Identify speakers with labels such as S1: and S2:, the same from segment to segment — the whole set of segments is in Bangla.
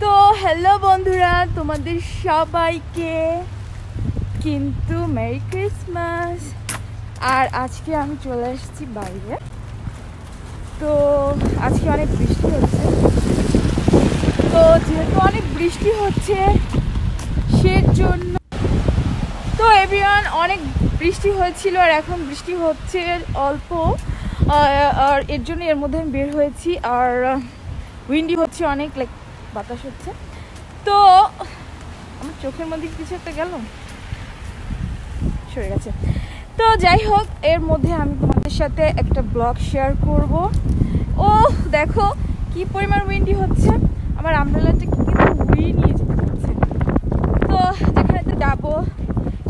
S1: তো হ্যালো বন্ধুরা, তোমাদের সবাইকে কিন্তু মেরি ক্রিসমাস। আর আজকে আমি চলে এসেছি বাইরে। তো আজকে অনেক বৃষ্টি হচ্ছে, তো যেহেতু অনেক বৃষ্টি হচ্ছে সেজন্য তো এভরিওয়ান অনেক বৃষ্টি হয়েছিল আর এখন বৃষ্টি হচ্ছে অল্প, আর এর জন্য এর মধ্যে আমি বের হয়েছি। আর উইন্ডি হচ্ছে অনেক, লাইক বাতাস হচ্ছে। তো আমার চোখের মধ্যে কিছু একটা গেল, সরে গেছে। তো যাই হোক, এর মধ্যে আমি তোমাদের সাথে একটা ব্লগ শেয়ার করব। ও দেখো কি পরিমাণ উইন্ডি হচ্ছে, আমার আমব্রেলাটা কিন্তু উড়িয়ে নিয়ে যেতে হচ্ছে। তো যেখানে যাবো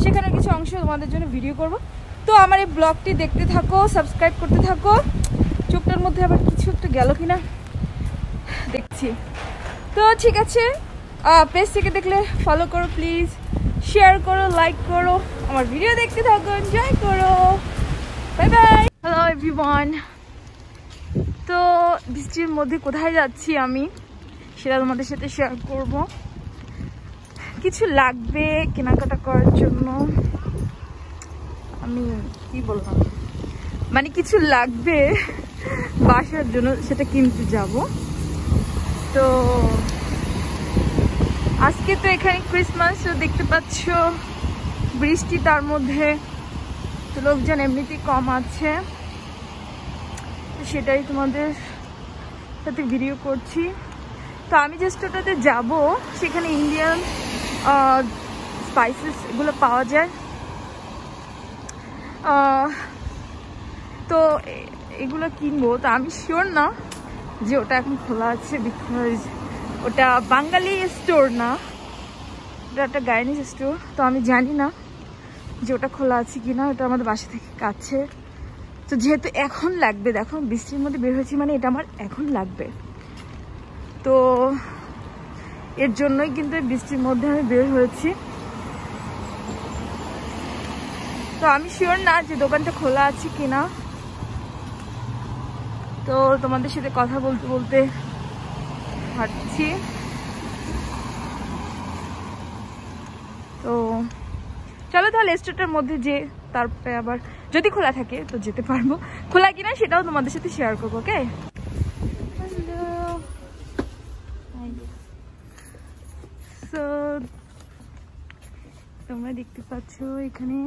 S1: সেখানে কিছু অংশ তোমাদের জন্য ভিডিও করব। তো আমার এই ব্লগটি দেখতে থাকো, সাবস্ক্রাইব করতে থাকো। চোখটার মধ্যে আবার কিছু একটা গেল কিনা দেখছি। তো ঠিক আছে, পেজ থেকে দেখলে ফলো করো প্লিজ, শেয়ার করো, লাইক করো, আমার ভিডিও দেখতে থাকো, এনজয় করো। Bye bye. Hello everyone. তো বৃষ্টির মধ্যে কোথায় যাচ্ছি আমি সেটা তোমাদের সাথে শেয়ার করব। কিছু লাগবে কেনাকাটা করার জন্য, আমি কি বললাম, মানে কিছু লাগবে বাসার জন্য, সেটা কিনতে যাব। তো আজকে তো এখানে ক্রিসমাস, দেখতে পাচ্ছ বৃষ্টি, তার মধ্যে তো লোকজন এমনিতেই কম আছে, সেটাই তোমাদের সাথে ভিডিও করছি। তো আমি জাস্ট ওটাতে যাব, সেখানে ইন্ডিয়ান স্পাইসেস এগুলো পাওয়া যায়। তো এগুলো কিনবো। তো আমি শিওর না যে ওটা এখন খোলা আছে, বিকজ ওটা বাঙালি স্টোর না, ওটা একটা গাইনিজ স্টোর। তো আমি জানি না যে ওটা খোলা আছে কিনা, ওটা আমাদের বাসা থেকে কাছে। তো যেহেতু এখন লাগবে, দেখো বৃষ্টির মধ্যে বের হয়েছি মানে এটা আমার এখন লাগবে। তো এর জন্যই কিন্তু বৃষ্টির মধ্যে আমি বের হয়েছি। তো আমি শিওর না যে দোকানটা খোলা আছে কিনা। তো তোমাদের সাথে কথা বলতে বলতে হাঁটছি। তো চলো তাহলে স্টোরটার মধ্যে যে তারপরে আবার যদি খোলা থাকে তো যেতে পারবো, খোলা কিনা সেটাও তোমাদের সাথে শেয়ার করবো। ওকে, সো তোমরা দেখতে পাচ্ছ এখানে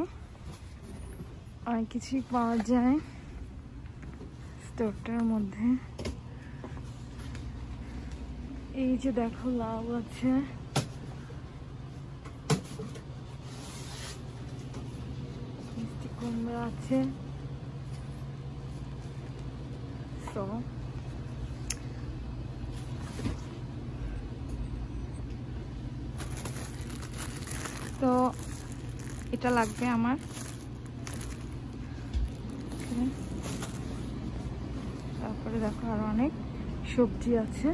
S1: অনেক কিছুই পাওয়া যায় স্টোরটার মধ্যে। এই যে দেখো লাউ আছে, মিষ্টি কুমড়া আছে। সো তো এটা লাগবে আমার। তারপরে দেখো আরো অনেক সবজি আছে।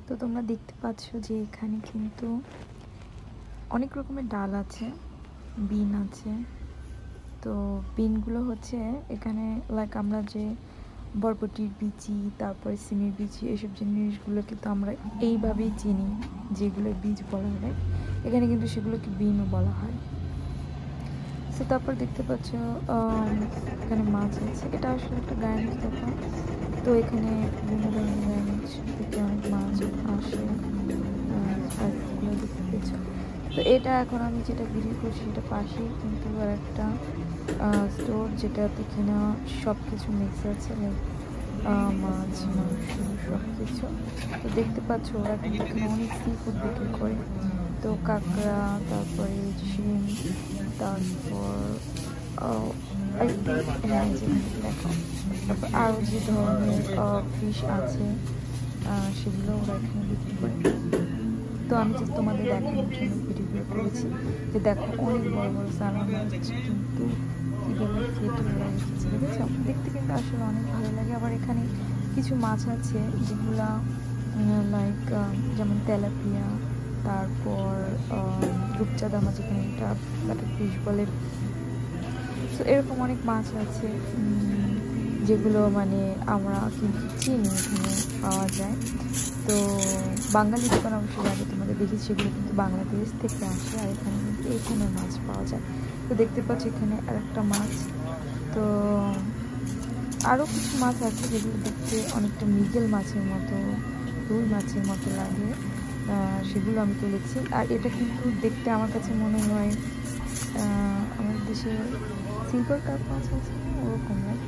S1: তো তোমরা দেখতে পাচ্ছ যে এখানে কিন্তু অনেক রকমের ডাল আছে, বিন আছে। তো বিনগুলো হচ্ছে এখানে লাইক আমরা যে বরবটির বিচি, তারপরে সিমের বিচি, এসব জিনিসগুলো কিন্তু আমরা এইভাবেই চিনি, যেগুলো বীজ বলা হয় এখানে কিন্তু সেগুলোকে বিনও বলা হয়। তো তারপর দেখতে পাচ্ছ এখানে মাছ আছে, এটা আসলে একটা গাইনিজ দোকান। তো এখানে বিভিন্ন ধরনের গাইনিজ থেকে অনেক মাছ আসে, দেখতে পেয়েছ। তো এটা এখন আমি যেটা ভিডিও করছি এটা পাশেই কিন্তু আর একটা স্টোর, যেটাতে কিনা সব কিছু মিক্স আছে, লাইক মাছ, মাংস, সব কিছু। তো দেখতে পাচ্ছ ওরা কিন্তু এখানে অনেক সি ফুড বিক্রি করে। তো কাঁকড়া, তারপরে শিম, তারপর দেখো তারপর আরও যে ধরনের ফিশ আছে সেগুলো ওরা এখানে বিক্রি করে। তো আমি যে তোমাদের দেখানোর জন্য ভিডিও করেছি যে দেখো অনেক বড় বড় সালমন মাছ কিন্তু এগুলো কেটে ওরা রেখেছে, দেখেছো? দেখতে কিন্তু আসলে অনেক ভালো লাগে। আবার এখানে কিছু মাছ আছে যেগুলা লাইক যেমন তেলাপিয়া, তারপর রূপচাঁদা মাছ, এখানে এটা বাটার ফিশ বলে। তো এরকম অনেক মাছ আছে যেগুলো মানে আমরা কিন্তু চিনি, এখানে পাওয়া যায়। তো বাঙালি দোকান অবশ্যই আগে তোমাদের দেখি, সেগুলো কিন্তু বাংলাদেশ থেকে আসে, আর এখানে কিন্তু এইখানে মাছ পাওয়া যায়। তো দেখতে পাচ্ছি এখানে আরেকটা মাছ। তো আরও কিছু মাছ আছে যেগুলো দেখতে অনেকটা মৃগেল মাছের মতো, রুই মাছের মতো লাগে, সেগুলো আমি তুলেছি। আর এটা কিন্তু দেখতে আমার কাছে মনে হয় আমাদের দেশে সিলভার কাপ মাছ আছে ওরকম, রাইট?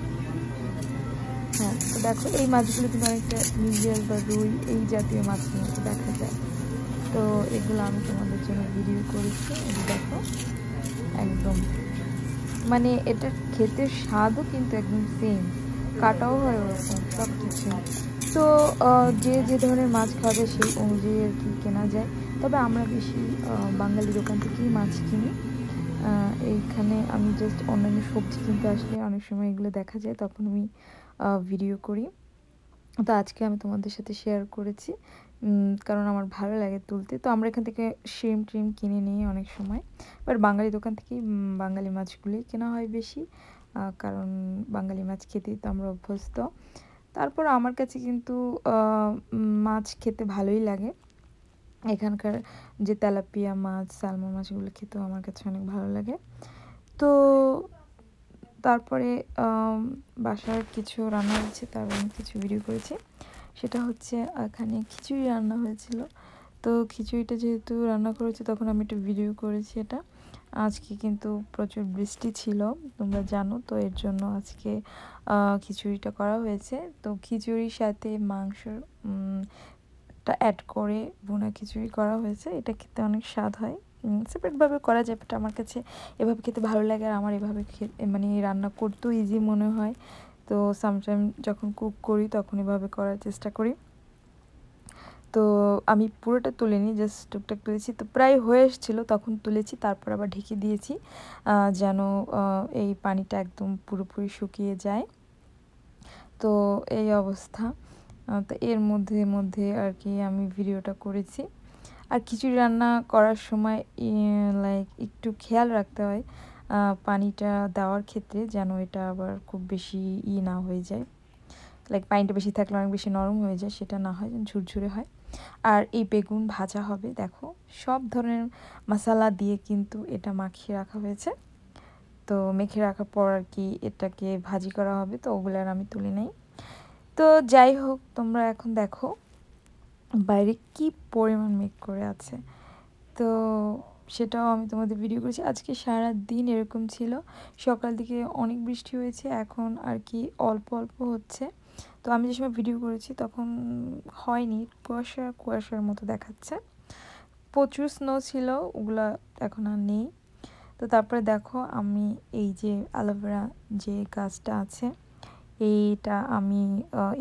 S1: হ্যাঁ, তো দেখো এই মাছগুলো কিন্তু অনেকটা মৃগেল বা রুই এই জাতীয় মাছের মতো দেখা যায়। তো এগুলো আমি তোমাদের জন্য ভিডিও করেছি। এই দেখো একদম মানে এটার খেতে স্বাদও কিন্তু একদম সেম, কাটাও হয় ওরকম সব কিছু। তো যে যে ধরনের মাছ খাওয়া যায় সেই অনুযায়ী আর কি কেনা যায়। তবে আমরা বেশি বাঙালি দোকান থেকেই মাছ কিনি। এইখানে আমি জাস্ট অন্যান্য সবজি কিনতে আসলে অনেক সময় এগুলো দেখা যায়, তখন আমি ভিডিও করি। তো আজকে আমি তোমাদের সাথে শেয়ার করেছি কারণ আমার ভালো লাগে তুলতে। তো আমরা এখান থেকে শ্রিম্প ট্রিম কিনে নিই অনেক সময়, বাট বাঙালি দোকান থেকেই বাঙালি মাছগুলোই কেনা হয় বেশি, কারণ বাঙালি মাছ খেতেই তো আমরা অভ্যস্ত। তারপর আমার কাছে কিন্তু মাছ খেতে ভালোই লাগে। এখানকার যে তেলাপিয়া মাছ, সালমন মাছগুলো খেতেও আমার কাছে অনেক ভালো লাগে। তো তারপরে বাসার কিছু রান্না হয়েছে, তার অনেক কিছু ভিডিও করেছি। সেটা হচ্ছে এখানে খিচুড়ি রান্না হয়েছিল। তো খিচুড়িটা যেহেতু রান্না করেছি তখন আমি একটা ভিডিও করেছি এটা। আজকে কিন্তু প্রচুর বৃষ্টি ছিল তোমরা জানো, তো এর জন্য আজকে খিচুড়িটা করা হয়েছে। তো খিচুড়ির সাথে মাংসটা অ্যাড করে ভুনা খিচুড়ি করা হয়েছে। এটা খেতে অনেক স্বাদ হয়, সেপারেটভাবে করা যায়, বাট আমার কাছে এভাবে খেতে ভালো লাগে। আর আমার এভাবে মানে রান্না করতেও ইজি মনে হয়। তো সামটাইম যখন কুক করি তখন এভাবে করার চেষ্টা করি। তো আমি পুরোটা তুলিনি, জাস্ট টুকটাক তুলেছি। তো প্রায় হয়ে এসেছিলো তখন তুলেছি, তারপর আবার ঢেকে দিয়েছি যেন এই পানিটা একদম পুরোপুরি শুকিয়ে যায়। তো এই অবস্থা। তো এর মধ্যে আর কি আমি ভিডিওটা করেছি। আর খিচুড়ি রান্না করার সময় লাইক একটু খেয়াল রাখতে হয় পানিটা দেওয়ার ক্ষেত্রে, যেন এটা আবার খুব বেশি না হয়ে যায়, লাইক পানিটা বেশি থাকলে অনেক বেশি নরম হয়ে যায়, সেটা না হয়, যেন ঝুরঝুরে হয়। আর এই বেগুন ভাজা হবে, দেখো সব ধরনের মশলা দিয়ে কিন্তু এটা মাখিয়ে রাখা হয়েছে। তো মেখে রাখার পর আর কি এটাকে ভাজি করা হবে, তো ওগুলো আর আমি তুলে নেই। তো যাই হোক, তোমরা এখন দেখো বাইরে কি পরিমাণ মেঘ করে আছে। তো সেটাও আমি তোমাদের ভিডিও করেছি। আজকে সারা দিন এরকম ছিল, সকাল দিকে অনেক বৃষ্টি হয়েছে, এখন আর কি অল্প অল্প হচ্ছে। তো আমি যে সময় ভিডিও করেছি তখন হয়নি, কুয়াশার মতো দেখাচ্ছে। প্রচুর স্নো ছিল, ওগুলা এখন আর নেই। তো তারপরে দেখো আমি এই যে অ্যালোভেরা যে গাছটা আছে, এইটা আমি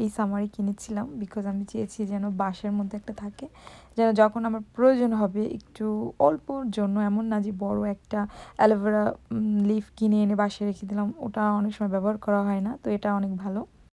S1: এই সামারে কিনেছিলাম, বিকজ আমি চেয়েছি যেন বাসার মধ্যে একটা থাকে, যেন যখন আমার প্রয়োজন হবে একটু অল্পর জন্য, এমন না যে বড় একটা অ্যালোভেরা লিফ কিনে এনে বাসায় রেখে দিলাম, ওটা অনেক সময় ব্যবহার করা হয় না। তো এটা অনেক ভালো।